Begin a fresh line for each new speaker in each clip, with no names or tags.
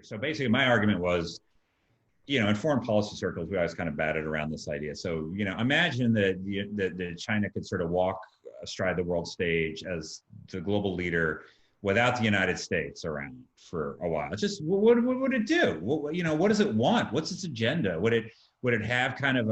So basically, my argument was, in foreign policy circles, we always kind of batted around this idea. So, imagine that China could sort of walk astride the world stage as the global leader without the United States around for a while. It's just, what would it do? What does it want? What's its agenda? Would it have kind of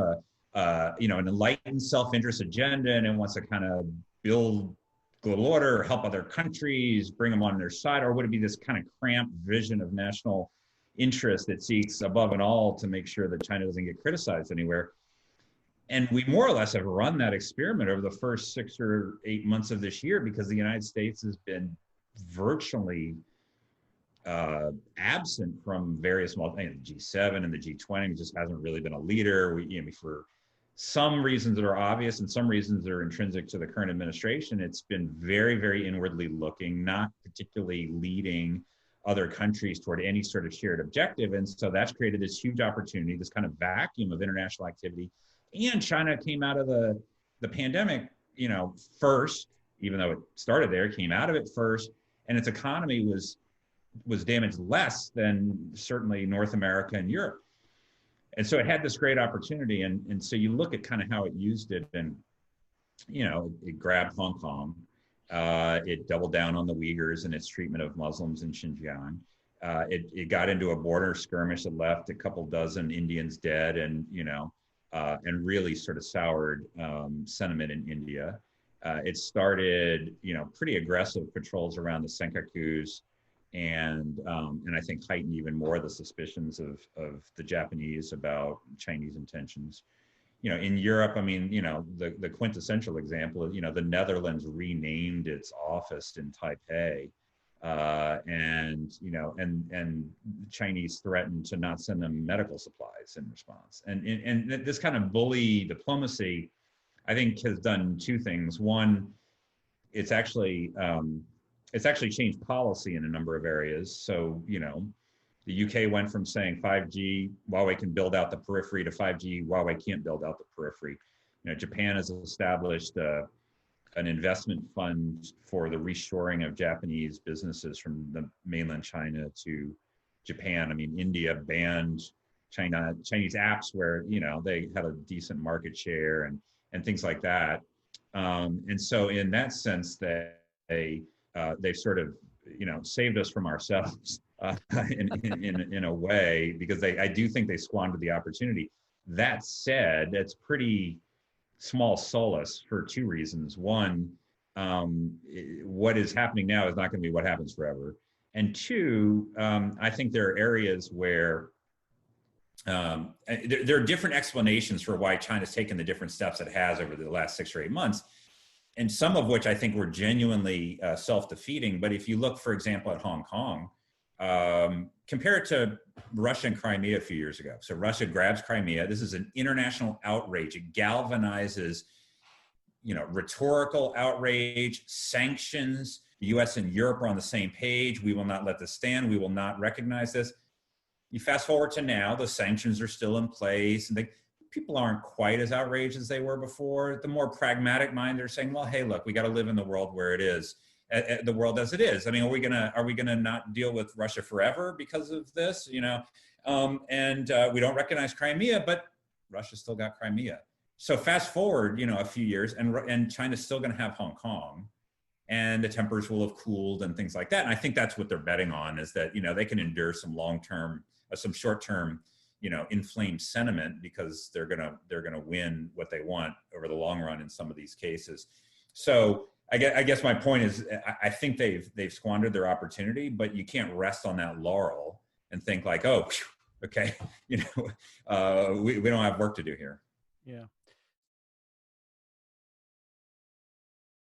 an enlightened self-interest agenda, and it wants to kind of build global order, help other countries, bring them on their side? Or would it be this kind of cramped vision of national interest that seeks above and all to make sure that China doesn't get criticized anywhere? And we more or less have run that experiment over the first 6 or 8 months of this year, because the United States has been virtually absent from various, the G7 and the G20 just hasn't really been a leader. For some reasons that are obvious and some reasons that are intrinsic to the current administration, it's been very, very inwardly looking, not particularly leading other countries toward any sort of shared objective. And so that's created this huge opportunity, this kind of vacuum of international activity. And China came out of the pandemic, first, even though it started there, came out of it first, and its economy was damaged less than certainly North America and Europe. And so it had this great opportunity. And so you look at kind of how it used it, and, it grabbed Hong Kong. It doubled down on the Uighurs and its treatment of Muslims in Xinjiang. It got into a border skirmish that left a couple dozen Indians dead, and really sort of soured sentiment in India. It started, pretty aggressive patrols around the Senkakus, and I think heightened even more the suspicions of the Japanese about Chinese intentions. In Europe, the quintessential example, the Netherlands renamed its office in Taipei, and the Chinese threatened to not send them medical supplies in response. And this kind of bully diplomacy, I think, has done two things. One, it's actually changed policy in a number of areas. So, the UK went from saying 5G, Huawei can build out the periphery, to 5G, Huawei can't build out the periphery. Japan has established an investment fund for the reshoring of Japanese businesses from the mainland China to Japan. India banned Chinese apps where, they had a decent market share and things like that. And so in that sense, they've sort of, saved us from ourselves in a way, because I do think they squandered the opportunity. That said, that's pretty small solace for two reasons. One, what is happening now is not going to be what happens forever. And two, I think there are areas where there are different explanations for why China's taken the different steps it has over the last 6 or 8 months, and some of which I think were genuinely self-defeating. But if you look, for example, at Hong Kong, compare it to Russia and Crimea a few years ago. So Russia grabs Crimea. This is an international outrage. It galvanizes, rhetorical outrage, sanctions. The US and Europe are on the same page. We will not let this stand. We will not recognize this. You fast forward to now, the sanctions are still in place, and people aren't quite as outraged as they were before. The more pragmatic mind, they're saying, well, hey, look, we got to live in the world where it is, the world as it is. Are we gonna not deal with Russia forever because of this? We don't recognize Crimea, but Russia still got Crimea. So fast forward, a few years, and China's still going to have Hong Kong, and the tempers will have cooled and things like that. And I think that's what they're betting on, is that they can endure some long-term, some short-term, inflamed sentiment, because they're gonna win what they want over the long run in some of these cases. So I guess my point is, I think they've squandered their opportunity, but you can't rest on that laurel and think like, oh, okay, we don't have work to do here.
Yeah.